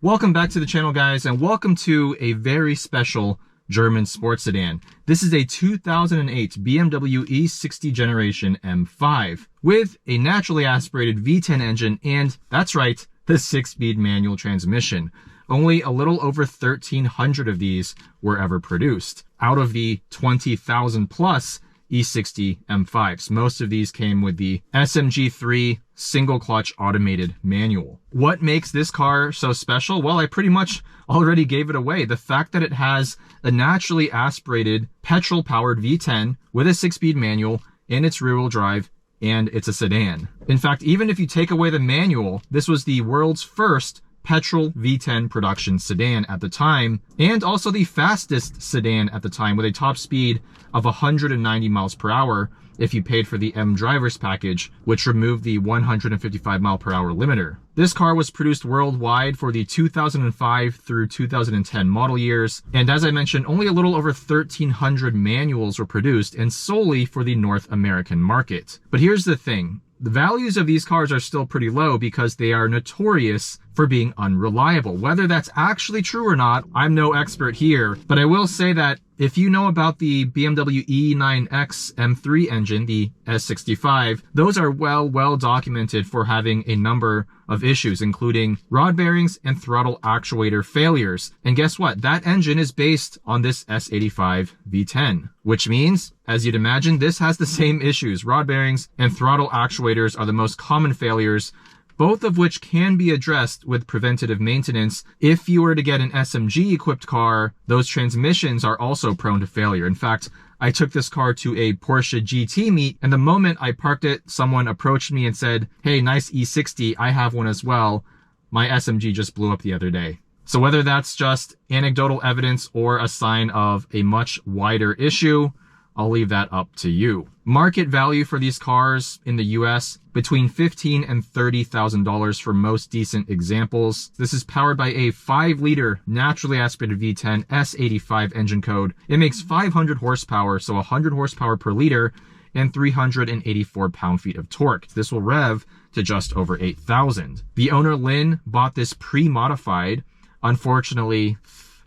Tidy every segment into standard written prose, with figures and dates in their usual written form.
Welcome back to the channel, guys, and welcome to a very special German sports sedan. This is a 2008 BMW E60 generation M5 with a naturally aspirated V10 engine and, that's right, the 6-speed manual transmission. Only a little over 1,300 of these were ever produced out of the 20,000 plus E60 M5s. Most of these came with the SMG3 single clutch automated manual. What makes this car so special? Well, I pretty much already gave it away. The fact that it has a naturally aspirated petrol powered V10 with a 6-speed manual and its rear wheel drive, and it's a sedan. In fact, even if you take away the manual, this was the world's first petrol V10 production sedan at the time, and also the fastest sedan at the time with a top speed of 190 miles per hour if you paid for the M Drivers package, which removed the 155 mile per hour limiter. This car was produced worldwide for the 2005 through 2010 model years, and as I mentioned, only a little over 1,300 manuals were produced, and solely for the North American market. But here's the thing. The values of these cars are still pretty low because they are notorious for being unreliable. Whether that's actually true or not, I'm no expert here, but I will say that if you know about the BMW E90X M3 engine, the S65, those are well documented for having a number of issues, including rod bearings and throttle actuator failures. And guess what? That engine is based on this S85 V10, which means, as you'd imagine, this has the same issues. Rod bearings and throttle actuators are the most common failures, both of which can be addressed with preventative maintenance. If you were to get an SMG equipped car, those transmissions are also prone to failure. In fact, I took this car to a Porsche GT meet, and the moment I parked it, someone approached me and said, "Hey, nice E60, I have one as well. My SMG just blew up the other day." So whether that's just anecdotal evidence or a sign of a much wider issue, I'll leave that up to you. Market value for these cars in the US, between $15,000 and $30,000 for most decent examples. This is powered by a 5-liter naturally aspirated V10 S85 engine code. It makes 500 horsepower, so 100 horsepower per liter, and 384 pound-feet of torque. This will rev to just over 8,000. The owner, Lynn, bought this pre-modified. Unfortunately,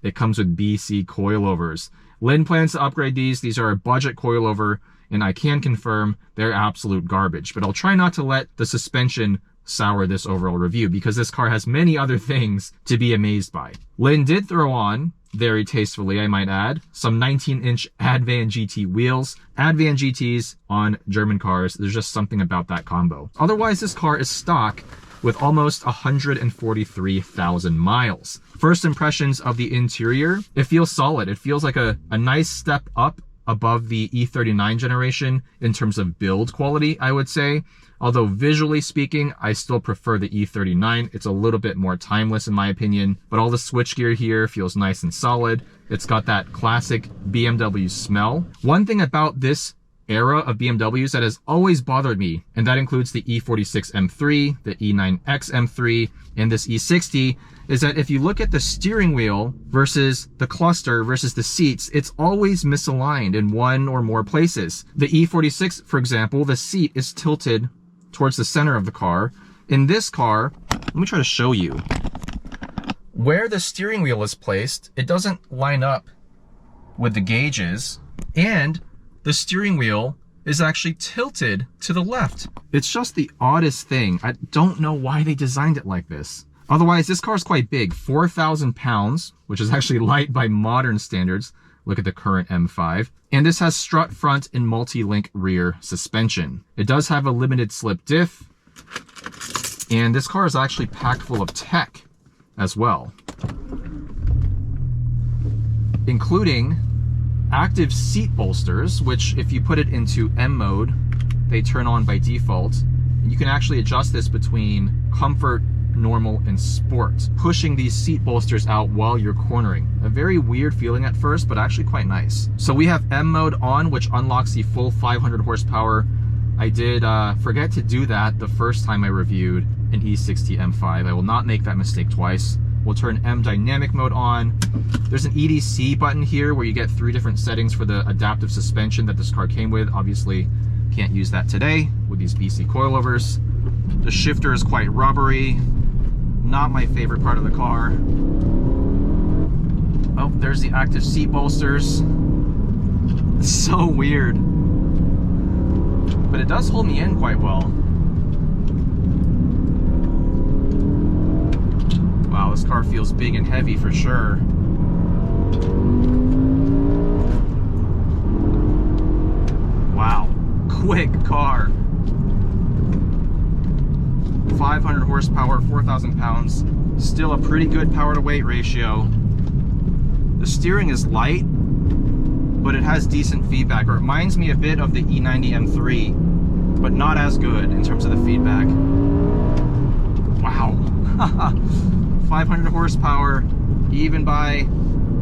it comes with BC coilovers. Lynn plans to upgrade these. These are a budget coilover, and I can confirm they're absolute garbage. But I'll try not to let the suspension sour this overall review because this car has many other things to be amazed by. Lynn did throw on, very tastefully I might add, some 19-inch Advan GT wheels. Advan GTs on German cars, there's just something about that combo. Otherwise, this car is stock with almost 143,000 miles. First impressions of the interior, it feels solid. It feels like a nice step up above the E39 generation in terms of build quality, I would say. Although visually speaking, I still prefer the E39. It's a little bit more timeless in my opinion, but all the switchgear here feels nice and solid. It's got that classic BMW smell. One thing about this era of BMWs that has always bothered me, and that includes the E46 M3, the E9X M3, and this E60, is that if you look at the steering wheel versus the cluster versus the seats, it's always misaligned in one or more places. The E46, for example, the seat is tilted towards the center of the car. In this car, let me try to show you. Where the steering wheel is placed, it doesn't line up with the gauges, and the steering wheel is actually tilted to the left. It's just the oddest thing. I don't know why they designed it like this. Otherwise, this car is quite big, 4,000 pounds, which is actually light by modern standards. Look at the current M5. And this has strut front and multi-link rear suspension. It does have a limited slip diff. And this car is actually packed full of tech as well, including active seat bolsters, which if you put it into M mode, they turn on by default. And you can actually adjust this between comfort, normal, and sport, pushing these seat bolsters out while you're cornering. A very weird feeling at first, but actually quite nice. So we have M mode on, which unlocks the full 500 horsepower. I did forget to do that the first time I reviewed an E60 M5. I will not make that mistake twice. We'll turn M dynamic mode on. There's an EDC button here where you get 3 different settings for the adaptive suspension that this car came with. Obviously, can't use that today with these BC coilovers. The shifter is quite rubbery. Not my favorite part of the car. Oh, there's the active seat bolsters. It's so weird. But it does hold me in quite well. Wow, this car feels big and heavy for sure. Wow, quick car. 500 horsepower, 4,000 pounds. Still a pretty good power to weight ratio. The steering is light, but it has decent feedback. It reminds me a bit of the E90 M3, but not as good in terms of the feedback. Wow. 500 horsepower, even by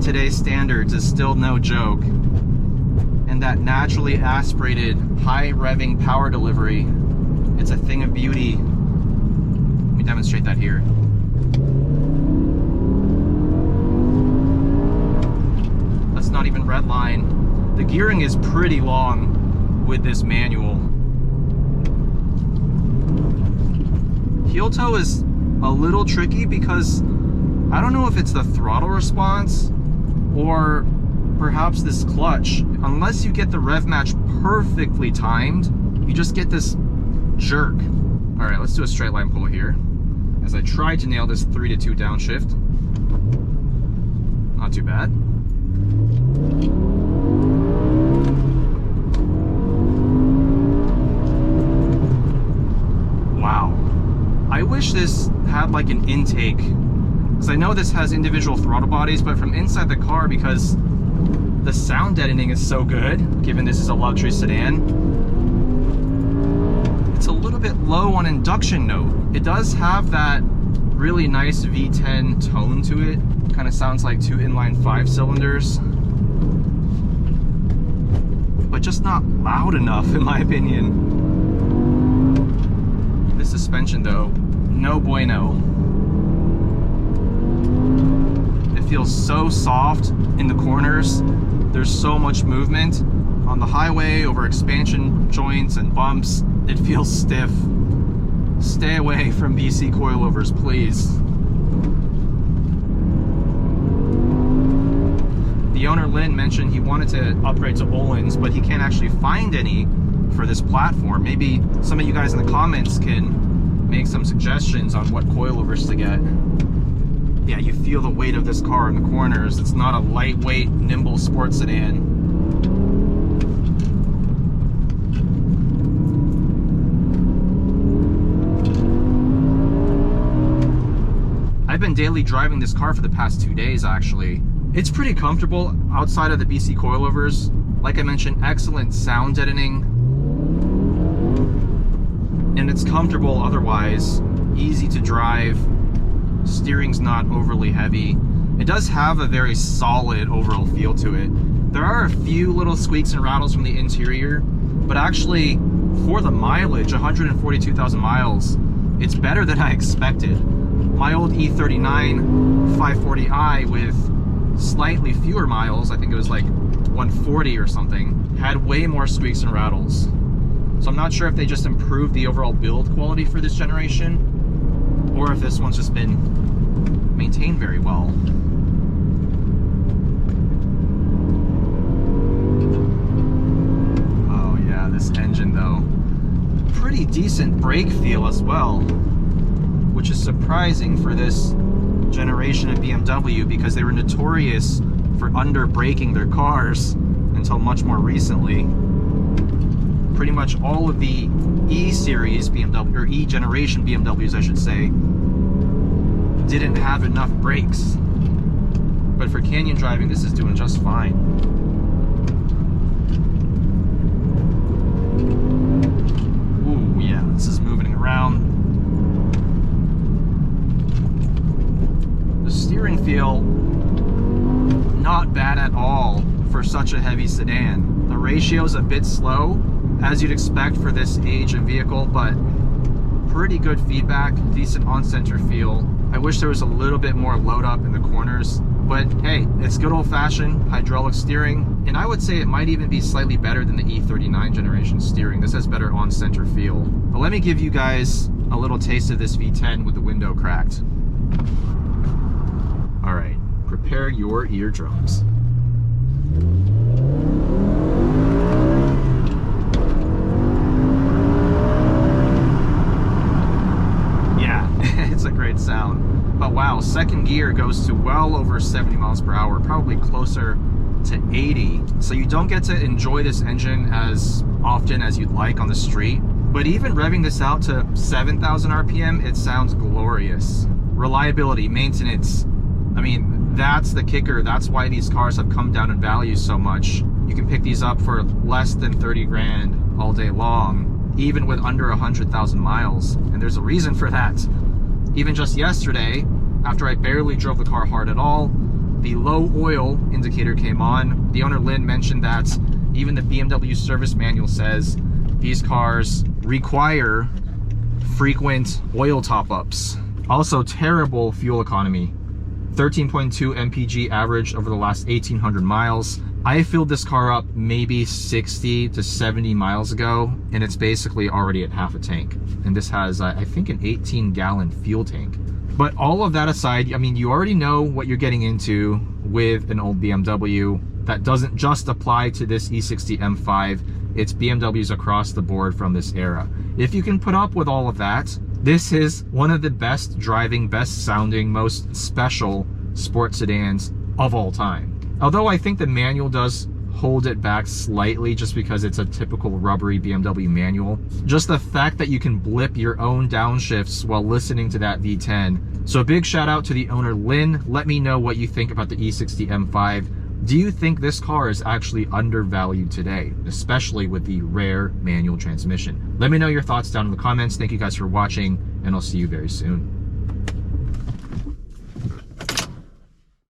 today's standards, is still no joke. And that naturally aspirated, high revving power delivery, it's a thing of beauty. Let me demonstrate that here. That's not even red line. The gearing is pretty long with this manual. Heel toe is a little tricky because I don't know if it's the throttle response or perhaps this clutch. Unless you get the rev match perfectly timed, you just get this jerk. All right, let's do a straight line pull here as I try to nail this 3-2 downshift. Not too bad. Wow. I wish this had like an intake, because I know this has individual throttle bodies, but from inside the car, because the sound deadening is so good, given this is a luxury sedan, it's a little bit low on induction note. It does have that really nice V10 tone to it. Kind of sounds like two inline 5 cylinders, but just not loud enough in my opinion. This suspension though, no bueno. It feels so soft in the corners. There's so much movement on the highway over expansion joints and bumps. It feels stiff. Stay away from BC coilovers, please. The owner, Lynn, mentioned he wanted to upgrade to Öhlins, but he can't actually find any for this platform. Maybe some of you guys in the comments can make some suggestions on what coilovers to get. Yeah, you feel the weight of this car in the corners. It's not a lightweight, nimble sports sedan. I've been daily driving this car for the past 2 days, actually. It's pretty comfortable outside of the BC coilovers. Like I mentioned, excellent sound deadening. And it's comfortable otherwise. Easy to drive. Steering's not overly heavy. It does have a very solid overall feel to it. There are a few little squeaks and rattles from the interior, but actually for the mileage, 142,000 miles, it's better than I expected. My old E39 540i with slightly fewer miles, I think it was like 140 or something, had way more squeaks and rattles. So I'm not sure if they just improved the overall build quality for this generation, or if this one's just been maintained very well. Oh yeah, this engine though. Pretty decent brake feel as well, which is surprising for this generation of BMW because they were notorious for under braking their cars until much more recently. Pretty much all of the E series BMW, or E generation BMWs I should say, didn't have enough brakes. But for canyon driving, this is doing just fine. Ooh, yeah, this is moving around. The steering feel, not bad at all for such a heavy sedan. The ratio's a bit slow, as you'd expect for this age of vehicle, but pretty good feedback, decent on-center feel. I wish there was a little bit more load up in the corners, but hey, it's good old-fashioned hydraulic steering, and I would say it might even be slightly better than the E39 generation steering. This has better on-center feel. But let me give you guys a little taste of this V10 with the window cracked. All right, prepare your eardrums. Yeah, it's a great sound. But wow, second gear goes to well over 70 miles per hour, probably closer to 80. So you don't get to enjoy this engine as often as you'd like on the street. But even revving this out to 7,000 RPM, it sounds glorious. Reliability, maintenance, I mean, that's the kicker. That's why these cars have come down in value so much. You can pick these up for less than 30 grand all day long, even with under 100,000 miles. And there's a reason for that. Even just yesterday, after I barely drove the car hard at all, the low oil indicator came on. The owner, Lynn, mentioned that even the BMW service manual says these cars require frequent oil top-ups. Also, terrible fuel economy. 13.2 mpg average over the last 1,800 miles. I filled this car up maybe 60 to 70 miles ago, and it's basically already at half a tank. And this has, I think, an 18-gallon fuel tank. But all of that aside, I mean, you already know what you're getting into with an old BMW. That doesn't just apply to this E60 M5. It's BMWs across the board from this era. If you can put up with all of that, this is one of the best driving, best sounding, most special sports sedans of all time. Although I think the manual does hold it back slightly just because it's a typical rubbery BMW manual. Just the fact that you can blip your own downshifts while listening to that V10. So a big shout out to the owner, Lynn. Let me know what you think about the E60 M5. Do you think this car is actually undervalued today, especially with the rare manual transmission? Let me know your thoughts down in the comments. Thank you guys for watching, and I'll see you very soon.